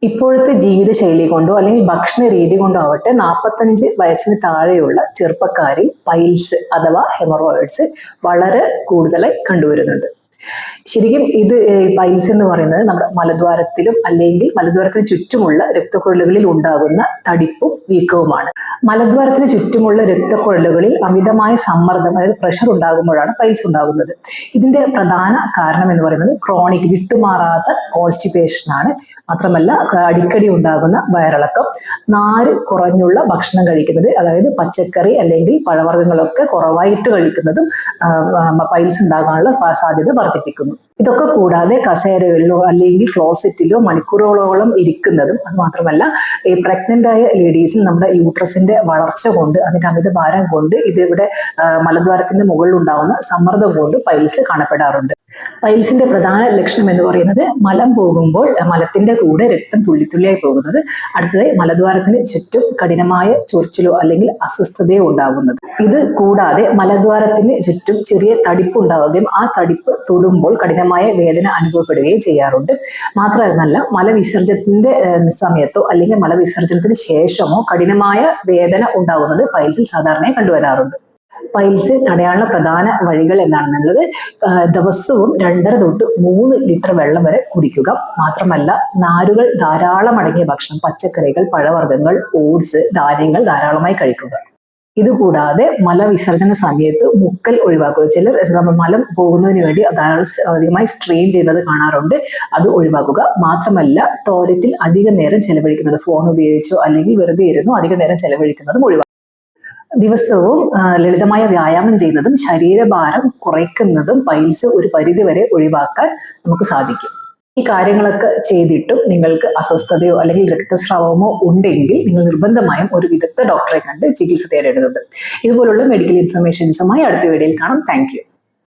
ഇപ്പോഴത്തെ ജീവിതശൈലി കൊണ്ടോ അല്ലെങ്കിൽ ഭക്ഷണ രീതി കൊണ്ടോ ആവട്ടെ 45 വയസ്സിന് താഴെയുള്ള ചെറുപ്പക്കാരിൽ പൈൽസ് അഥവാ ഹെമറോയിഡ്സ് വളരെ കൂടുതലായി കണ്ടുവരുന്നുണ്ട്. ശരിക്കും ഇത് പൈൽസ് എന്ന് പറയുന്നത് നമ്മുടെ മലദ്വാരത്തിലും അല്ലെങ്കിൽ മലദ്വാരത്തിന് ചുറ്റുമുള്ള രക്തക്കുഴലുകളിൽ ഉണ്ടാകുന്ന തടിപ്പും വീക്കവുമാണ്. മലദ്വാരത്തിന് ചുറ്റുമുള്ള രക്തക്കുഴലുകളിൽ അമിതമായ സമ്മർദ്ദം, അതായത് പ്രഷർ ഉണ്ടാകുമ്പോഴാണ് പൈൽസ് ഉണ്ടാകുന്നത്. ഇതിന്റെ പ്രധാന കാരണം എന്ന് പറയുന്നത് ക്രോണിക് വിട്ടുമാറാത്ത കോൺസ്റ്റിപ്പേഷൻ ആണ്. മാത്രമല്ല അടിക്കടി ഉണ്ടാകുന്ന വയറിളക്കം, നാര് കുറഞ്ഞുള്ള ഭക്ഷണം കഴിക്കുന്നത്, അതായത് പച്ചക്കറി അല്ലെങ്കിൽ പഴവർഗ്ഗങ്ങളൊക്കെ കുറവായിട്ട് കഴിക്കുന്നതും പൈൽസ് ഉണ്ടാകാനുള്ള സാധ്യത വർദ്ധിപ്പിക്കുന്നു. ഇതൊക്കെ കൂടാതെ കസേരകളിലോ അല്ലെങ്കിൽ ക്ലോസറ്റിലോ മണിക്കൂറുകളോളം ഇരിക്കുന്നതും, അത് മാത്രമല്ല ഈ പ്രഗ്നന്റ് ആയ ലേഡീസിൽ നമ്മുടെ യൂട്രസിന്റെ വളർച്ച കൊണ്ട്, അതിന്റെ അമിത ഭാരം കൊണ്ട്, ഇതിവിടെ മലദ്വാരത്തിന്റെ മുകളിൽ ഉണ്ടാവുന്ന സമ്മർദ്ദം കൊണ്ട് പൈൽസ് കാണപ്പെടാറുണ്ട്. പൈൽസിന്റെ പ്രധാന ലക്ഷണം എന്ന് പറയുന്നത് മലം പോകുമ്പോൾ മലത്തിന്റെ കൂടെ രക്തം തുള്ളിത്തുള്ളിയായി പോകുന്നത്, അടുത്തതായി മലദ്വാരത്തിന് ചുറ്റും കഠിനമായ ചൊറിച്ചിലോ അല്ലെങ്കിൽ അസ്വസ്ഥതയോ ഉണ്ടാകുന്നത്. ഇത് കൂടാതെ മലദ്വാരത്തിന് ചുറ്റും ചെറിയ തടിപ്പ് ഉണ്ടാവുകയും ആ തടിപ്പ് തൊടുമ്പോൾ കഠിനമായ വേദന അനുഭവപ്പെടുകയും ചെയ്യാറുണ്ട്. മാത്രമല്ല മലവിസർജനത്തിന്റെ സമയത്തോ അല്ലെങ്കിൽ മലവിസർജനത്തിന് ശേഷമോ കഠിനമായ വേദന ഉണ്ടാകുന്നത് പൈൽസിൽ സാധാരണയായി കണ്ടുവരാറുണ്ട്. പൈൽസ് തടയാനുള്ള പ്രധാന വഴികൾ എന്താണെന്നുള്ളത്, ദിവസവും 2.5 തൊട്ട് 3 ലിറ്റർ വെള്ളം വരെ കുടിക്കുക. മാത്രമല്ല നാരുകൾ ധാരാളം അടങ്ങിയ ഭക്ഷണം, പച്ചക്കറികൾ, പഴവർഗ്ഗങ്ങൾ, ഓട്സ്, ധാന്യങ്ങൾ ധാരാളമായി കഴിക്കുക. ഇതുകൂടാതെ മലവിസർജന സമയത്ത് മുക്കൽ ഒഴിവാക്കുക. ചിലർ മലം പോകുന്നതിന് വേണ്ടി അധികമായി സ്ട്രെയിൻ ചെയ്യുന്നത് കാണാറുണ്ട്, അത് ഒഴിവാക്കുക. മാത്രമല്ല ടോയ്ലറ്റിൽ അധിക നേരം ചെലവഴിക്കുന്നത്, ഫോൺ ഉപയോഗിച്ചോ അല്ലെങ്കിൽ വെറുതെ ഇരുന്നോ അധിക നേരം ചെലവഴിക്കുന്നതും ഒഴിവാക്കുക. ദിവസവും ലളിതമായ വ്യായാമം ചെയ്യുന്നതും ശരീരഭാരം കുറയ്ക്കുന്നതും പൈൽസ് ഒരു പരിധിവരെ ഒഴിവാക്കാൻ നമുക്ക് സാധിക്കും. ഈ കാര്യങ്ങളൊക്കെ ചെയ്തിട്ടും നിങ്ങൾക്ക് അസ്വസ്ഥതയോ അല്ലെങ്കിൽ രക്തസ്രാവമോ ഉണ്ടെങ്കിൽ നിങ്ങൾ നിർബന്ധമായും ഒരു വിദഗ്ധ ഡോക്ടറെ കണ്ട് ചികിത്സ തേടേണ്ടതുണ്ട്. ഇതുപോലുള്ള മെഡിക്കൽ ഇൻഫർമേഷൻസുമായി അടുത്ത വീഡിയോയിൽ കാണാം. Thank you.